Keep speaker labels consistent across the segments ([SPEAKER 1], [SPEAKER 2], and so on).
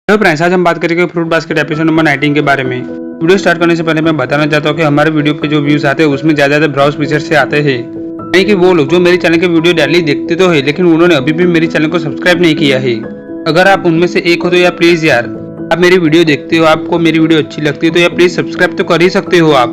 [SPEAKER 1] Hello friends, आज हम बात करेंगे फ्रूट बास्केट एपिसोड नंबर 19 के बारे में। वीडियो स्टार्ट करने से पहले मैं बताना चाहता हूँ कि हमारे वीडियो पे जो व्यूज आते हैं उसमें ज्यादा ब्राउज फीचर से आते हैं। नहीं कि वो लोग जो मेरे चैनल के वीडियो डेली देखते तो है लेकिन उन्होंने अभी भी मेरे चैनल को सब्सक्राइब नहीं किया है। अगर आप उनमें से एक हो तो यार प्लीज यार, आप मेरी वीडियो देखते हो, आपको मेरी वीडियो अच्छी लगती है तो यार प्लीज सब्सक्राइब तो कर ही सकते हो आप।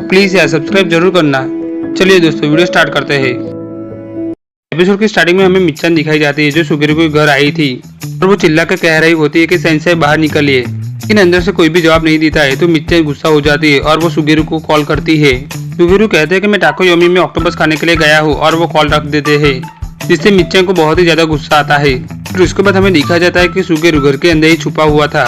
[SPEAKER 1] प्लीज यार सब्सक्राइब जरूर करना। चलिए दोस्तों वीडियो स्टार्ट करते हैं। एपिसोड की स्टार्टिंग में हमें मिच्चन दिखाई जाती है जो सुगेरू के घर आई थी और वो चिल्ला कर कह रही होती है कि सेंसेई बाहर निकलिए, लेकिन अंदर से कोई भी जवाब नहीं देता है तो मिच्चन गुस्सा हो जाती है और वो सुगेरू को कॉल करती है। सुगेरू कहते हैं कि मैं टाकोयोमी में ऑक्टोपस खाने के लिए गया हूँ और वो कॉल रख देते हैं, जिससे मिच्चन को बहुत ही ज्यादा गुस्सा आता है। फिर उसके बाद हमें दिखा जाता है कि सुगेरू घर के अंदर ही छुपा हुआ था।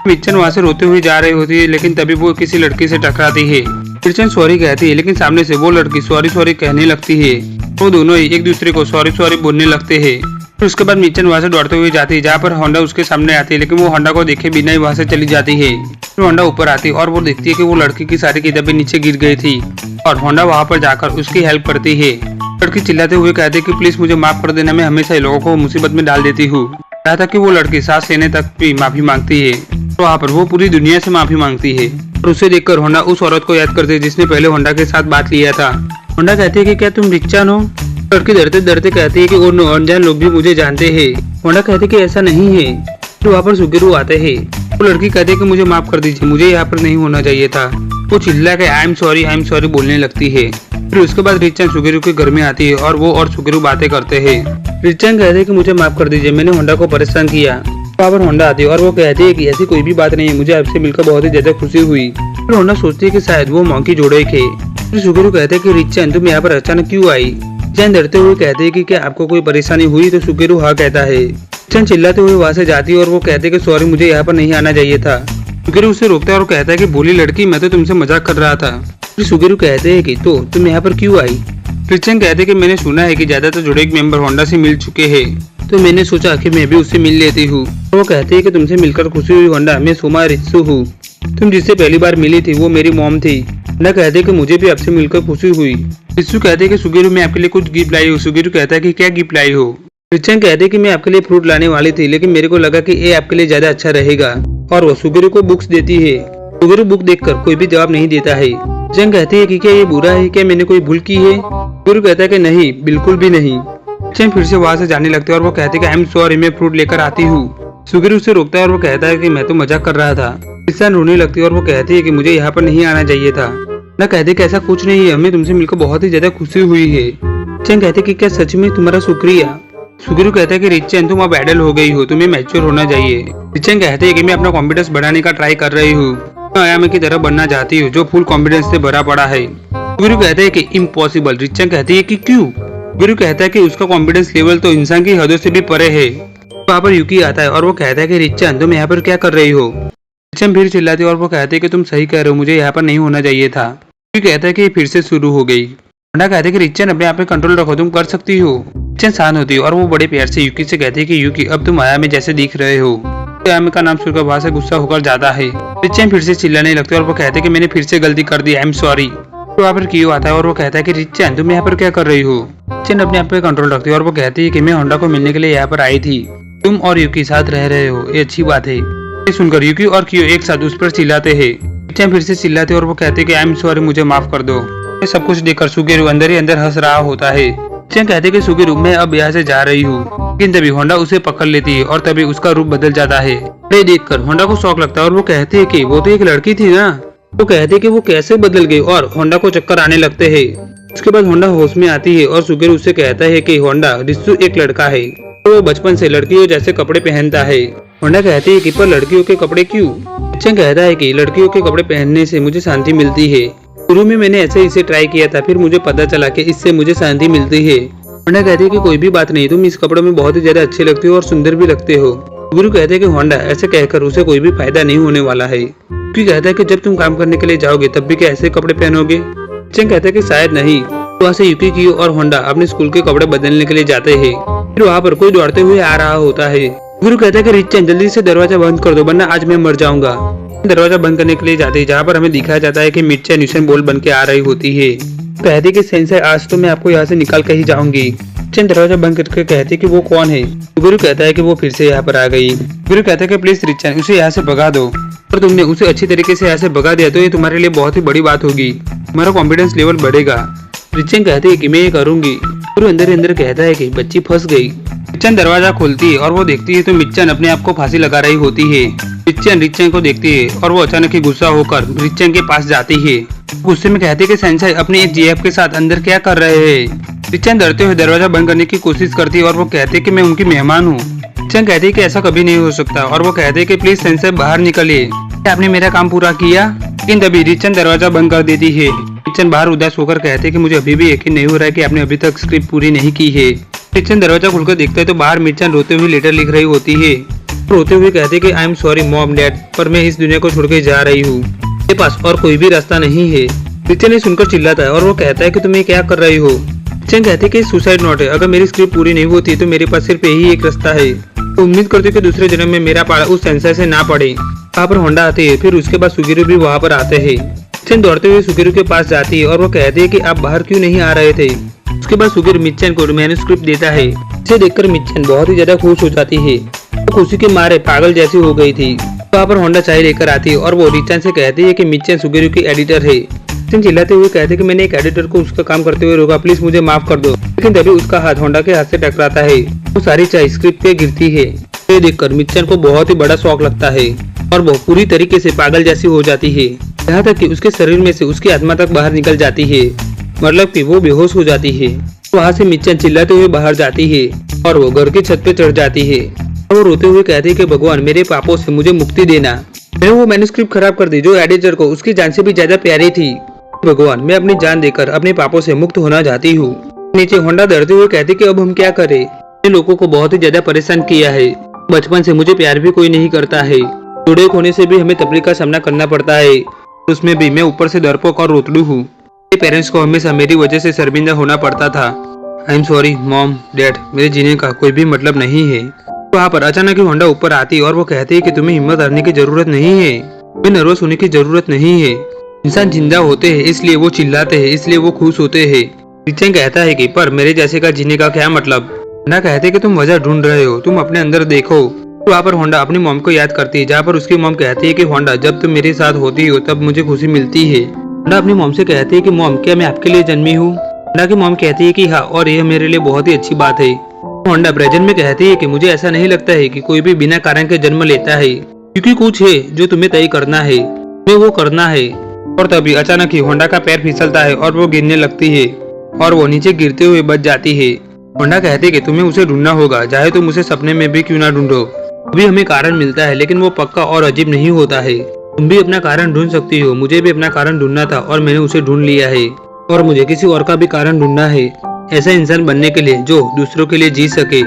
[SPEAKER 1] मिच्चन वहाँ से रोते हुए जा रही होती है लेकिन तभी वो किसी लड़की से टकराती है। मिच्चन सॉरी कहती है लेकिन सामने से वो लड़की सॉरी सॉरी कहने लगती है। वो दोनों ही एक दूसरे को सॉरी सॉरी बोलने लगते हैं। फिर उसके बाद मिच्चन वहाँ से दौड़ते हुए जाती है जहाँ पर होंडा उसके सामने आती है, लेकिन वो होंडा को देखे बिना ही वहाँ से चली जाती है। फिर होंडा ऊपर आती है और वो देखती है कि वो लड़की की सारी किताबें नीचे गिर गई थी और होंडा वहाँ पर जाकर उसकी हेल्प करती है। लड़की चिल्लाते हुए कहती है कि प्लीज मुझे माफ कर देना, मैं हमेशा लोगों को मुसीबत में डाल देती हूँ। यहाँ तक कि वो लड़की सांस लेने तक भी माफी मांगती है। वहाँ पर वो पूरी दुनिया से माफी मांगती है और उसे देखकर होंडा उस औरत को याद करती है जिसने पहले होंडा के साथ बात लिया था। होंडा कहती है कि क्या तुम रिच्चन हो? लड़की डरते डरते कहती है कि वो अनजान लोग भी मुझे जानते हैं। होंडा कहती है कि ऐसा नहीं है। फिर वहाँ पर सुगेरू आते हैं। वो लड़की कहती है कि मुझे माफ कर दीजिए, मुझे यहाँ पर नहीं होना चाहिए था। वो चिल्ला के आई एम सॉरी बोलने लगती है। फिर उसके बाद रिच्चन सुगेरू के घर में आती है और वो और सुगेरू बातें करते हैं। रिच्चन कहते हैं कि मुझे माफ कर दीजिए, मैंने होंडा को परेशान किया। वहाँ पर होंडा आती है और वो कहती है कि ऐसी कोई भी बात नहीं है, मुझे आपसे मिलकर बहुत ही ज्यादा खुशी हुई। फिर होंडा सोचती है कि शायद वो मॉन्की जोड़े थे। फिर सुगेरू कहते हैं कि रिच्चन तुम यहाँ पर अचानक क्यों आई? रिच्चन डरते हुए कहते हैं कि क्या आपको कोई परेशानी हुई? तो सुगेरू हाँ कहता है। रिच्चन चिल्लाते हुए वहाँ से जाती है और वो कहते हैं कि सॉरी मुझे यहाँ पर नहीं आना चाहिए था। सुगेरू उसे रोकता है और कहता है कि बोली लड़की, मैं तो तुमसे मजाक कर रहा था। फिर सुगेरू कहते हैं कि तो तुम यहाँ पर क्यों आई? रिच्चन कहते हैं कि मैंने सुना है कि ज्यादातर जोड़े मेंबर होंडा से मिल चुके हैं, तो मैंने सोचा कि मैं भी उससे मिल लेती हूँ। वो कहती है कि तुमसे मिलकर खुशी हुई होंडा, मैं सोमा रित्सु हूँ। तुम जिससे पहली बार मिली थी वो मेरी मॉम थी। होंडा कहते हैं कि मुझे भी आपसे मिलकर खुशी हुई। रित्सु कहते हैं कि सुगेरू मैं आपके लिए कुछ गिफ्ट लाई हूँ। सुगेरू कहता है कि क्या गिफ्ट लाई हो? रिच्चन कहते हैं कि मैं आपके लिए फ्रूट लाने वाली थी लेकिन मेरे को लगा कि ये आपके लिए ज्यादा अच्छा रहेगा, और वो सुगेरू को बुक्स देती है। सुगेरू बुक देखकर कोई भी जवाब नहीं देता है। रिच्चन कहती है कि क्या ये बुरा है, क्या मैंने कोई भूल की है? सुगेरू कहता है कि नहीं, बिल्कुल भी नहीं। रिच्चन फिर से वहाँ से जाने लगते हैं और वो कहते हैं कि आई एम सॉरी, मैं फ्रूट लेकर आती हूँ। सुगेरू उसे रोकता है और वो कहता है कि मैं तो मजाक कर रहा था। रिच्चन रोने लगती है और वो कहती है कि मुझे यहाँ पर नहीं आना चाहिए था। ना कहते कि ऐसा कुछ नहीं है, हमें तुमसे मिलकर बहुत ही ज्यादा खुशी हुई है। रिच्चन कहते कि क्या सच में तुम्हारा शुक्रिया? सुगेरू कहता है कि रिच्चन तुम अब एडल्ट हो गई हो, तुम्हें मैच्योर होना चाहिए। रिच्चन कहते हैं कि मैं अपना कॉन्फिडेंस बढ़ाने का ट्राई कर रही हूँ, आयामी की तरह बनना चाहती हूँ जो फुल कॉन्फिडेंस से भरा पड़ा है। सुगेरू कहते हैं कि इम्पॉसिबल। रिच्चन कहती है कि क्यों? सुगेरू कहता है कि उसका कॉन्फिडेंस लेवल तो इंसान की हदों से भी परे है। वहाँ पर यूकी आता है और वो कहता है कि रिच्चन तुम यहाँ पर क्या कर रही हो? रिच्चन फिर चिल्लाती है और वो कहते हैं कि तुम सही कह रहे हो, मुझे यहाँ पर नहीं होना चाहिए था। यूकी कहता है कि फिर से शुरू हो गई। होंडा कहते हैं कि रिच्चन अपने आप पे कंट्रोल रखो, तुम कर सकती हो। रिच्चन शांत होती है और वो बड़े प्यार से यूकी से कहती है कि यूकी अब तुम आयामी जैसे दिख रहे हो। आयामी का नाम सुनकर वहाँ से गुस्सा होकर जाता है। रिच्चन फिर से चिल्लाने लगते हैं और वो कहते हैं कि मैंने फिर से गलती कर दी, आई एम सॉरी। वहाँ पर कियो आता है और वो कहता है कि रिच्चन तुम यहाँ पर क्या कर रही हो? रिच्चन अपने आप पे कंट्रोल रखती है और वो कहती है कि मैं होंडा को मिलने के लिए यहाँ पर आई थी, तुम और यूकी साथ रह रहे हो, ये अच्छी बात है। ये सुनकर यूकी और कियो एक साथ उस पर चिल्लाते हैं। रिच्चन फिर से चिल्लाते हैं और वो कहते हैं कि आई एम सॉरी, मुझे माफ कर दो। सब कुछ देखकर सुगेरू अंदर ही अंदर हंस रहा होता है। रिच्चन कहते हैं कि सुगेरू मैं अब यहाँ से जा रही हूँ, लेकिन तभी होंडा उसे पकड़ लेती है और तभी उसका रूप बदल जाता है। ये देखकर होंडा को शौक लगता है और वो कहते हैं कि वो तो एक लड़की थी ना। वो कहते हैं कि वो कैसे बदल गई और होंडा को चक्कर आने लगते हैं। उसके बाद होंडा होश में आती है और सुगेरू उससे कहता है कि होंडा रित्सु एक लड़का है, वो बचपन से लड़कियों जैसे कपड़े पहनता है। होंडा कहती है कि पर लड़कियों के कपड़े क्यों? रिच्चन कहता है कि लड़कियों के कपड़े पहनने से मुझे शांति मिलती है। शुरू में मैंने ऐसे इसे ट्राई किया था, फिर मुझे पता चला कि इससे मुझे शांति मिलती है। होंडा कहती है कि कोई भी बात नहीं, तुम इस कपड़ों में बहुत ही ज्यादा अच्छे लगते हो और सुंदर भी लगते हो। सुगेरू कहते हैं कि होंडा ऐसे कहकर उसे कोई भी फायदा नहीं होने वाला है। यूकी कहता है कि जब तुम काम करने के लिए जाओगे तब भी क्या ऐसे कपड़े पहनोगे? रिच्चन कहता है कि शायद नहीं। वहाँ से यूकी, कियो और होंडा अपने स्कूल के कपड़े बदलने के लिए जाते हैं। फिर वहाँ पर कोई दौड़ते हुए आ रहा होता है। सुगेरू कहता है कि रिच्चन जल्दी से दरवाजा बंद कर दो वरना आज मैं मर जाऊंगा। दरवाजा बंद करने के लिए जाते हैं जहाँ पर हमें दिखाया जाता है कि मिच्चन न्यूसन बोल बन के आ रही होती है। कहती कि सेंसेई आज तो मैं आपको यहाँ से निकाल कर ही जाऊंगी। रिचन दरवाजा बंद करके कहती कि वो कौन है। सुगेरू कहता है कि वो फिर से यहाँ पर आ गई। सुगेरू कहता है कि प्लीज रिचन उसे यहाँ से भगा दो, और तुमने उसे अच्छी तरीके से यहाँ से भगा दिया तो ये तुम्हारे लिए बहुत ही बड़ी बात होगी, तुम्हारा कॉन्फिडेंस लेवल बढ़ेगा। रिचन कहती है कि मैं ये करूंगी। सुगेरू अंदर अंदर कहता है कि बच्ची फंस गई। रिचन दरवाजा खोलती है और वो देखती है तो मिच्चन अपने आप को फांसी लगा रही होती है। मिच्चन रिचन को देखती है और वो अचानक ही गुस्सा होकर रिचन के पास जाती है। गुस्से में कहती है कि सेंसाई अपने एक जीएफ के साथ अंदर क्या कर रहे हैं। रिचन डरते हुए दरवाजा बंद करने की कोशिश करती है और वो कहती है कि मैं उनकी मेहमान हूँ। रिचन कहती है कि ऐसा कभी नहीं हो सकता और वो कहते हैं कि प्लीज सेंसाई बाहर निकलिए, आपने मेरा काम पूरा किया। लेकिन तभी रिचन दरवाजा बंद कर देती है। रिचन बाहर उदास होकर कहते हैं कि मुझे अभी भी यकीन नहीं हो रहा है कि आपने अभी तक स्क्रिप्ट पूरी नहीं की है। रिचन दरवाजा खुलकर देखता है तो बाहर मिच्चन रोते हुए लेटर लिख रही होती है। रोते हुए कहते कि I am sorry mom dad, पर मैं इस दुनिया को छोड़ के जा रही हूँ, मेरे पास और कोई भी रास्ता नहीं है। रिचन ने सुनकर चिल्लाता है और वो कहता है कि तुम ये क्या कर रही हो। रिचन कहते कि सुसाइड नोट है, अगर मेरी स्क्रिप्ट पूरी नहीं होती तो मेरे पास सिर्फ यही एक रास्ता है। तो उम्मीद करती हूँ कि दूसरे जन्म में मेरा पाड़ा उस सेंसाई से ना पड़े। वहाँ पर होंडा आती है, फिर उसके बाद सुगेरू भी वहाँ पर आते हैं। रिचन दौड़ते हुए सुगेरू के पास जाती है और वो कहती है कि आप बाहर क्यों नहीं आ रहे थे। उसके बाद सुगेरू मिच्चन को मैन्युस्क्रिप्ट देता है। इसे देखकर मिच्चन बहुत ही ज्यादा खुश हो जाती है। वो खुशी के मारे पागल जैसी हो गई थी। वहाँ पर होंडा चाय लेकर आती है और वो रिचन से कहती है कि मिच्चन सुगेरू की एडिटर है। रिचन चिल्लाते हुए कहते कि मैंने एक एडिटर को उसका काम करते हुए रोका, प्लीज मुझे माफ कर दो। लेकिन तभी उसका हाथ होंडा के हाथ से टकराता है। वो सारी चाय स्क्रिप्ट पे गिरती है। ये देखकर मिच्चन को बहुत ही बड़ा शौक लगता है और वो पूरी तरीके से पागल जैसी हो जाती है, यहाँ तक कि उसके शरीर में से उसकी आत्मा तक बाहर निकल जाती है, मतलब कि वो बेहोश हो जाती है। वहाँ से मिच्चन चिल्लाते हुए बाहर जाती है और वो घर की छत पे चढ़ जाती है और वो रोते हुए कहती है कि भगवान मेरे पापों से मुझे मुक्ति देना, मैंने वो मैन्युस्क्रिप्ट खराब कर दी जो एडिटर को उसकी जान से भी ज्यादा प्यारी थी। भगवान मैं अपनी जान देकर अपने पापों से मुक्त होना चाहती हूँ। नीचे होंडा डरते हुए कहती कि अब हम क्या करें, मैंने लोगों को बहुत ही ज्यादा परेशान किया है, बचपन से मुझे प्यार भी कोई नहीं करता है, जुड़े होने से भी हमें तकलीफ का सामना करना पड़ता है, उसमें भी मैं ऊपर से डरपोक और रोतलू हूँ। मेरे पेरेंट्स को हमेशा मेरी वजह से शर्मिंदा होना पड़ता था। I am sorry mom dad, मेरे जीने का कोई भी मतलब नहीं है। वहाँ पर अचानक ही होंडा ऊपर आती और वो कहती है कि तुम्हें हिम्मत हारने की जरूरत नहीं है, तुम्हें नर्वस होने की जरूरत नहीं है। इंसान जिंदा होते हैं इसलिए वो चिल्लाते हैं, इसलिए वो खुश होते हैं। रिचन कहता है कि पर मेरे जैसे का जीने का क्या मतलब। होंडा कहते कि तुम वजह ढूंढ रहे हो, तुम अपने अंदर देखो। वहाँ पर होंडा अपनी मॉम को याद करती है, जहाँ पर उसकी मॉम कहती है कि होंडा जब तुम मेरे साथ होती हो तब मुझे खुशी मिलती है। होंडा अपनी मॉम से कहती है कि मॉम क्या मैं आपके लिए जन्मी हूँ। होंडा की मॉम कहती है कि हाँ, और यह मेरे लिए बहुत ही अच्छी बात है। होंडा प्रेजेंट में कहती है कि मुझे ऐसा नहीं लगता है कि कोई भी बिना कारण के जन्म लेता है, क्योंकि कुछ है जो तुम्हें तय करना है, तुम्हें वो करना है। और तभी अचानक ही होंडा का पैर फिसलता है और वो गिरने लगती है और वो नीचे गिरते हुए बच जाती है। होंडा कहती है कि तुम्हें उसे ढूंढना होगा, चाहे तुम उसे सपने में भी क्यों ना ढूंढो। अभी हमें कारण मिलता है लेकिन वो पक्का और अजीब नहीं होता है। तुम भी अपना कारण ढूंढ सकती हो, मुझे भी अपना कारण ढूंढना था और मैंने उसे ढूंढ लिया है, और मुझे किसी और का भी कारण ढूंढना है, ऐसा इंसान बनने के लिए जो दूसरों के लिए जी सके।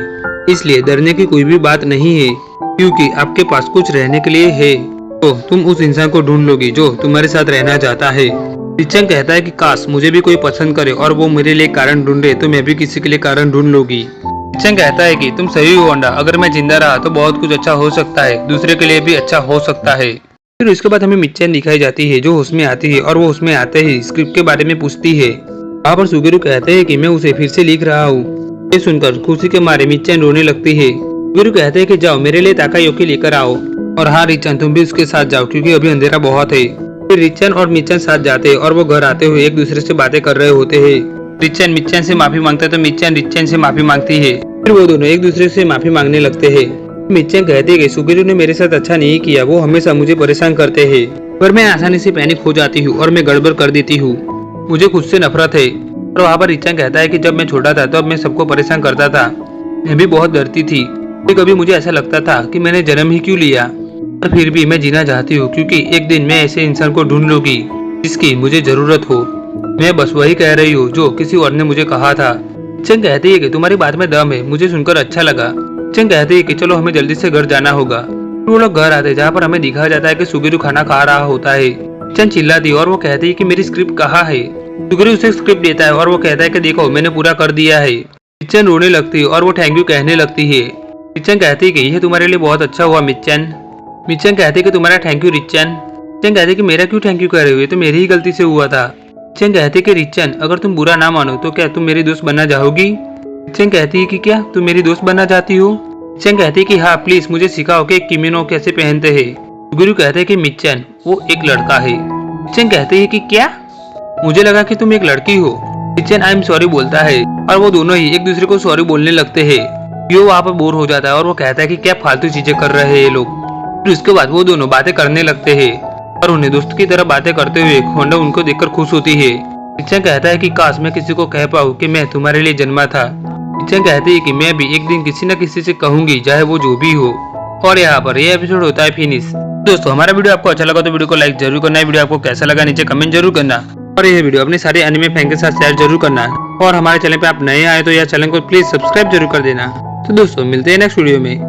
[SPEAKER 1] इसलिए डरने की कोई भी बात नहीं है, क्योंकि आपके पास कुछ रहने के लिए है, तो तुम उस इंसान को ढूंढ लोगी जो तुम्हारे साथ रहना चाहता है। रिचन कहता है कि काश मुझे भी कोई पसंद करे और वो मेरे लिए कारण ढूंढे तो मैं भी किसी के लिए कारण ढूंढ लूंगी। रिचन कहता है कि तुम सही हो होंडा, अगर मैं जिंदा रहा तो बहुत कुछ अच्छा हो सकता है, दूसरे के लिए भी अच्छा हो सकता है। फिर उसके बाद हमें मिच्चन दिखाई जाती है जो उसमें आती है और वो उसमें आते ही स्क्रिप्ट के बारे में पूछती है। वहाँ पर सुगेरू कहते हैं कि मैं उसे फिर से लिख रहा हूँ। ये सुनकर खुशी के मारे मिच्चन रोने लगती है। सुगेरू कहते हैं कि जाओ मेरे लिए ताकायोकी लेकर आओ, और हाँ रिचन तुम भी उसके साथ जाओ क्योंकि अभी अंधेरा बहुत है। फिर रिचन और मिच्चन साथ जाते हैं और वो घर आते हुए एक दूसरे से बातें कर रहे होते हैं। रिचन मिच्चन से माफी मांगता है तो मिच्चन रिचन से माफी मांगती है। फिर वो दोनों एक दूसरे से माफी मांगने लगते हैं। मिच्चन कहते हैं कि सुगेरू ने मेरे साथ अच्छा नहीं किया, वो हमेशा मुझे परेशान करते हैं, पर मैं आसानी से पैनिक हो जाती हूँ और मैं गड़बड़ कर देती हूँ, मुझे खुद से नफरत है। और वहाँ पर रिचन कहता है कि जब मैं छोटा था तब मैं सबको परेशान करता था, मैं भी बहुत डरती थी, कभी मुझे ऐसा लगता था कि मैंने जन्म ही क्यों लिया, पर फिर भी मैं जीना चाहती हूँ क्योंकि एक दिन मैं ऐसे इंसान को ढूंढ लूंगी जिसकी मुझे जरूरत हो। मैं बस वही कह रही हूँ जो किसी और ने मुझे कहा था। रिचन कहती है कि तुम्हारी बात में दम है, मुझे सुनकर अच्छा लगा। रिचन कहती है कि चलो हमें जल्दी से घर जाना होगा। वो लोग घर आते जहाँ पर हमें दिखाया जाता है कि सुगेरू खाना खा रहा होता है। रिचन चिल्लाती और वो कहती है कि मेरी स्क्रिप्ट कहाँ है। सुगेरू उसे स्क्रिप्ट देता है और वो कहता है कि देखो मैंने पूरा कर दिया है। रिचन रोने लगती है और वो थैंक यू कहने लगती है। रिचन कहती है कि यह तुम्हारे लिए बहुत अच्छा हुआ मिच्चन। मिच्चन कहते कि तुम्हारा थैंक यू रिचन। रिचन कहते कि मेरा क्यों थैंक यू कर रहे हो, तो मेरी ही गलती से हुआ था। रिचन कहते कि रिचन अगर तुम बुरा ना मानो तो क्या तुम मेरी दोस्त बनना चाहोगी। मिचेंग कहती है कि क्या तुम मेरी दोस्त बनना चाहती हो। मिचेंग कहती है कि हाँ प्लीज मुझे सिखाओ कि किमोनो कैसे पहनते हैं। सुगुरु कहते हैं कि मिचेंग वो एक लड़का है। मिचेंग कहती है कि क्या, मुझे लगा कि तुम एक लड़की हो। मिचेंग आई एम सॉरी बोलता है और वो दोनों ही एक दूसरे को सॉरी बोलने लगते हैं। यो वहाँ पर बोर हो जाता है और वो कहता है कि क्या फालतू चीजें कर रहे हैं ये लोग। फिर उसके बाद वो दोनों बातें करने लगते हैं और उन्हें दोस्त की तरह बातें करते हुए होंडा उनको देखकर खुश होती है। मिचेंग कहता है कि काश मैं किसी को कह पाऊँ कि मैं तुम्हारे लिए जन्मा था। मिचेंग कहती है कि मैं भी एक दिन किसी न किसी से कहूंगी, चाहे वो जो भी हो। और यहाँ पर ये एपिसोड होता है फिनिश। दोस्तों हमारा वीडियो आपको अच्छा लगा तो वीडियो को लाइक जरूर करना है। वीडियो आपको कैसा लगा नीचे कमेंट जरूर करना और ये वीडियो अपने सारे एनिमे फैन के साथ शेयर जरूर करना। और हमारे चैनल पे आप नए आए तो यह चैनल को प्लीज सब्सक्राइब जरूर कर देना। तो दोस्तों मिलते हैं नेक्स्ट वीडियो में।